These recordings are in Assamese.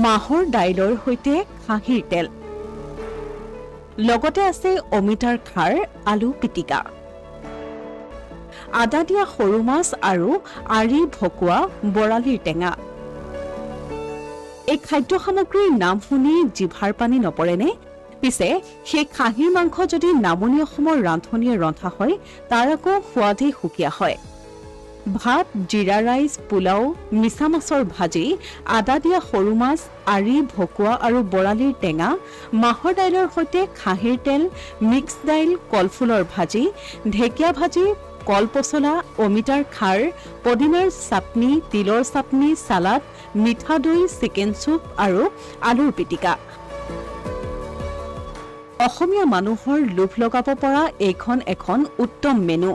মাহৰ দাইলৰ সৈতে খাহীৰ তেল লগতে আছে অমিতাৰ খাৰ আলু পিটিকা আদা দিয়া সৰু মাছ আৰু আৰি ভকুৱা বৰালিৰ টেঙা এই খাদ্য সামগ্ৰীৰ নাম শুনি জিভাৰ পানী নপৰেনে পিছে সেই খাহীৰ মাংস যদি নামনি অসমৰ ৰান্ধনীয়ে ৰন্ধা হয় তাৰ আকৌ সোৱাদেই সুকীয়া হয় ভাত জিৰা ৰাইচ পোলাও মিছা মাছৰ ভাজি আদা দিয়া সৰু মাছ আৰি ভকুৱা আৰু বৰালিৰ টেঙা মাহৰ দাইলৰ সৈতে খাহীৰ তেল মিক্স দাইল কলফুলৰ ভাজি ঢেকীয়া ভাজি কল পচলা অমিতাৰ খাৰ পদিনাৰ চাটনি তিলৰ চাটনি সালাড মিঠা দৈ চিকেন চুপ আৰু আলুৰ পিটিকা অসমীয়া মানুহৰ লোভ লগাব পৰা এইখন এখন উত্তম মেনু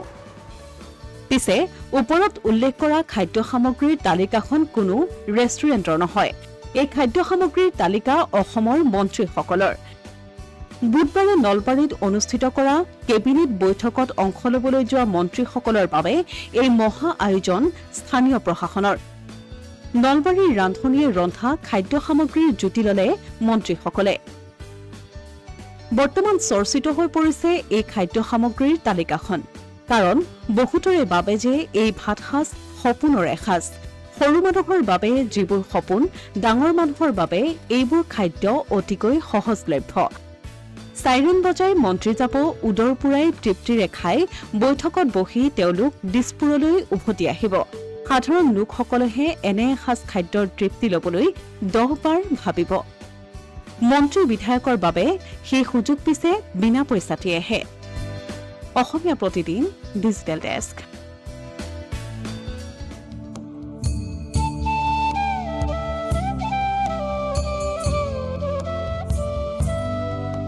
পিছে ওপৰত উল্লেখ কৰা খাদ্য সামগ্ৰীৰ তালিকাখন কোনো ৰেষ্টুৰেণ্টৰ নহয় এই খাদ্য সামগ্ৰীৰ তালিকা অসমৰ মন্ত্ৰীসকলৰ বুধবাৰে নলবাৰীত অনুষ্ঠিত কৰা কেবিনেট বৈঠকত অংশ ল'বলৈ যোৱা মন্ত্ৰীসকলৰ বাবে এই মহা আয়োজন স্থানীয় প্ৰশাসনৰ নলবাৰীৰ ৰান্ধনীয়ে ৰন্ধা খাদ্য সামগ্ৰীৰ জুতি ল'লে মন্ত্ৰীসকলে বৰ্তমান চৰ্চিত হৈ পৰিছে এই খাদ্য সামগ্ৰীৰ তালিকাখন কাৰণ বহুতৰে বাবে যে এই ভাত সাজ সপোনৰ এসাজ সৰু মানুহৰ বাবে যিবোৰ সপোন ডাঙৰ মানুহৰ বাবে এইবোৰ খাদ্য অতিকৈ সহজলভ্য সাইৰেন বজাই মন্ত্ৰী যাব উদৰ পুৰাই তৃপ্তিৰে খাই বৈঠকত বহি তেওঁলোক দিছপুৰলৈ উভতি আহিব সাধাৰণ লোকসকলেহে এনে এসাজ খাদ্যৰ তৃপ্তি ল'বলৈ 10 বাৰ ভাবিব মন্ত্ৰী বিধায়কৰ বাবে সেই সুযোগ পিছে বিনা পইচাতেহে অসমীয়া প্ৰতিদিন ডিজিটেল ডেস্ক